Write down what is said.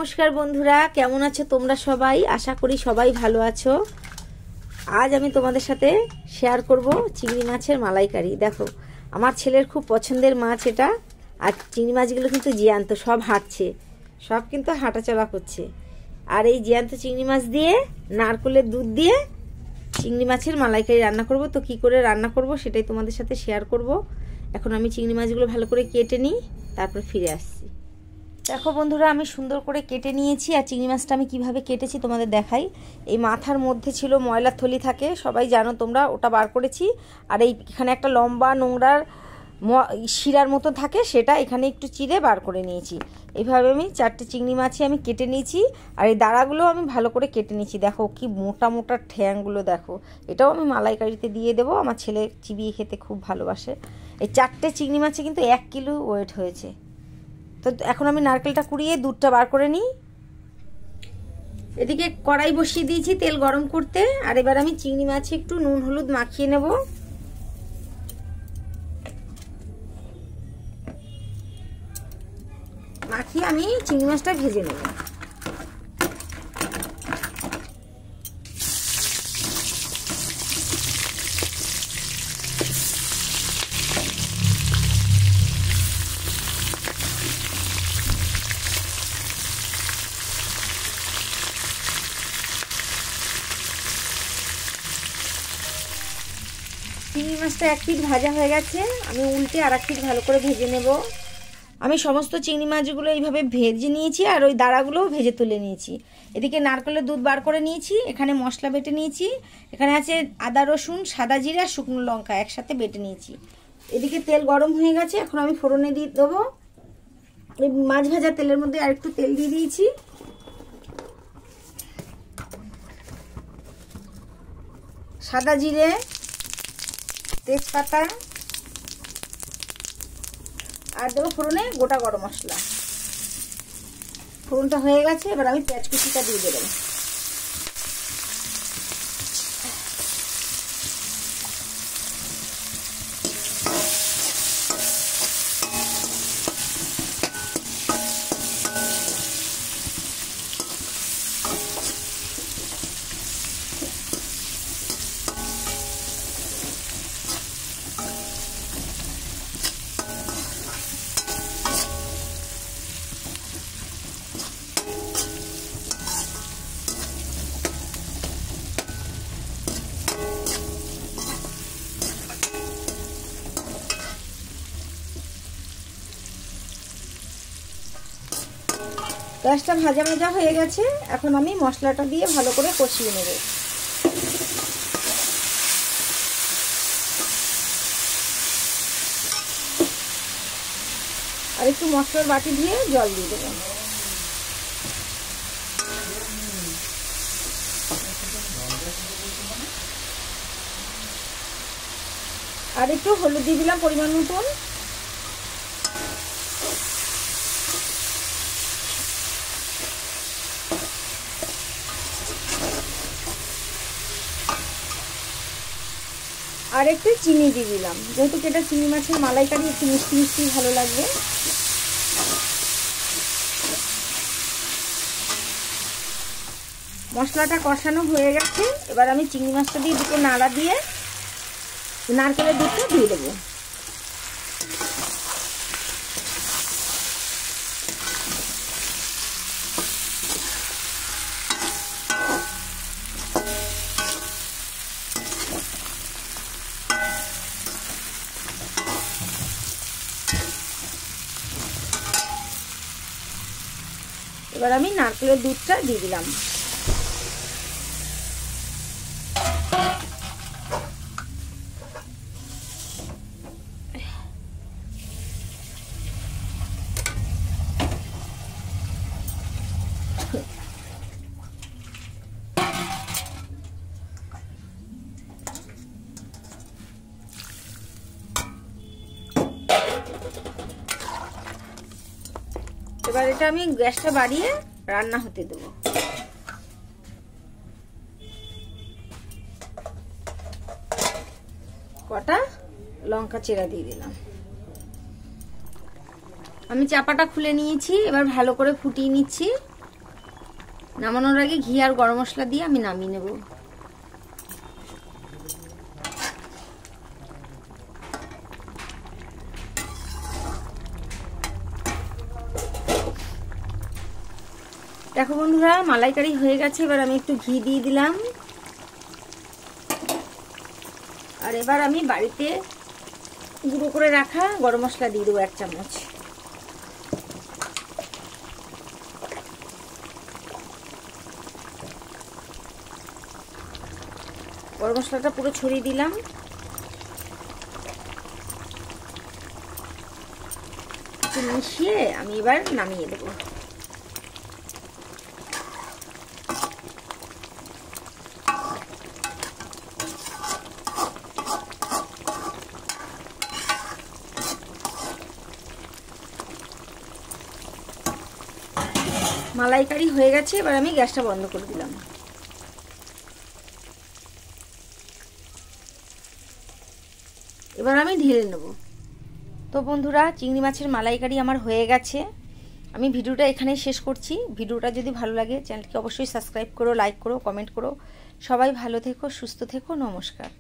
নমস্কার বন্ধুরা, কেমন আছো তোমরা সবাই? আশা করি সবাই ভালো আছো। আজ আমি তোমাদের সাথে শেয়ার করব চিংড়ি মাছের মালাইকারি। দেখো, আমার ছেলের খুব পছন্দের মাছ এটা। আর চিংড়ি মাছগুলো কিন্তু জ্যান্ত, সব হাঁটছে, সব কিন্তু হাঁটাচলা করছে। আর এই জ্যান্ত চিংড়ি মাছ দিয়ে নারকেলের দুধ দিয়ে চিংড়ি মাছের মালাইকারি রান্না করব। তো কি করে রান্না করব সেটাই তোমাদের সাথে শেয়ার করব। এখন আমি চিংড়ি মাছগুলো ভালো করে কেটে নিই, তারপর ফিরে আসছি। দেখো বন্ধুরা, আমি সুন্দর করে কেটে নিয়েছি। আর চিংড়ি মাছটা আমি কিভাবে কেটেছি তোমাদের দেখাই। এই মাথার মধ্যে ছিল ময়লার থলি থাকে, সবাই জানো তোমরা, ওটা বার করেছি। আর এখানে একটা লম্বা নোংরার শিরার মতো থাকে, সেটা এখানে একটু চিড়ে বার করে নিয়েছি। এইভাবে আমি 4টে চিংড়ি মাছই আমি কেটে নিয়েছি। আর এই দাঁড়াগুলো আমি ভালো করে কেটে নিয়েছি। দেখো কি মোটা মোটা ঠ্যাংগুলো, দেখো। এটাও আমি মালাইকারিতে দিয়ে দেবো, আমার ছেলে চিবিয়ে খেতে খুব ভালোবাসে। এই 4টে চিংড়ি মাছে কিন্তু 1 কিলো ওয়েট হয়েছে। তো এখন আমি নারকেলটা কুড়িয়ে দুধটা বার করে নিই। এদিকে কড়াই বসিয়ে দিয়েছি তেল গরম করতে। আর এবার আমি চিংড়ি মাছে একটু নুন হলুদ মাখিয়ে নেব। মাখিয়ে আমি চিংড়ি মাছটা ভেজে নেব। চিংড়ি মাছটা 1 পিঠ ভাজা হয়ে গেছে, আমি উল্টে আর 1 পিঠ ভালো করে ভেজে নেব। আমি সমস্ত চিংড়ি মাছগুলো এইভাবে ভেজে নিয়েছি, আর ওই দাঁড়াগুলোও ভেজে তুলে নিয়েছি। এদিকে নারকেলের দুধ বার করে নিয়েছি, এখানে মশলা বেটে নিয়েছি। এখানে আছে আদা রসুন সাদা জিরা শুকনো লঙ্কা একসাথে বেটে নিয়েছি। এদিকে তেল গরম হয়ে গেছে, এখন আমি ফোড়নে দিয়ে দেবো। এই মাছ ভাজা তেলের মধ্যে আর একটু তেল দিয়ে দিয়েছি। সাদা জিরে, তেজপাতা, আর দেবো ফোড়নে গোটা গরম মশলা। ফোড়নটা হয়ে গেছে, এবার আমি পেঁয়াজ কুচিটা দিয়ে দেবো। পেঁয়াজটা ভাজা ভাজা হয়ে গেছে, এখন আমি মশলাটা দিয়ে ভালো করে কষিয়ে নেব। আর একটু মশলার বাটি দিয়ে জল দিয়ে দেবো। আর একটু হলুদ দিয়ে দিলাম পরিমাণ মতন। আর একটু চিনি দিয়ে দিলাম, যেহেতু এটা চিংড়ি মাছের মালাইকারি, একটু মিষ্টি মিষ্টি ভালো লাগবে। মশলাটা কষানো হয়ে গেছে, এবার আমি চিংড়ি মাছটা দিয়ে দুটো নাড়া দিয়ে নারকেলের দুধটা দিয়ে দেবো। এবার আমি নারকেলের দুধটা দিয়ে দিলাম। এবার এটা আমি গ্যাসটা বাড়িয়ে রান্না হতে দেবো। কটা লঙ্কা চেরা দিয়ে দিলাম। আমি চাপাটা খুলে নিয়েছি, এবার ভালো করে ফুটিয়ে নিচ্ছি। নামানোর আগে ঘি আর গরম মশলা দিয়ে আমি নামিয়ে নেব। দেখো বন্ধুরা, মালাইকারি হয়ে গেছে। এবার আমি একটু ঘি দিয়ে দিলাম। আর এবার আমি বাড়িতে গুঁড়ো করে রাখা গরম মশলা দিয়ে দেবো 1 চামচ। গরম মশলাটা পুরো ছড়িয়ে দিলাম। একটু মিশিয়ে আমি এবার নামিয়ে দেবো। মালাইকারি হয়ে গেছে। এবার আমি গ্যাসটা বন্ধ করে দিলাম। এবার আমি ঢেলে নেব। তো বন্ধুরা, চিংড়ি মাছের মালাইকারি আমার হয়ে গেছে। আমি ভিডিওটা এখানেই শেষ করছি। ভিডিওটা যদি ভালো লাগে চ্যানেলকে অবশ্যই সাবস্ক্রাইব করো, লাইক করো, কমেন্ট করো। সবাই ভালো থেকো, সুস্থ থেকো। নমস্কার।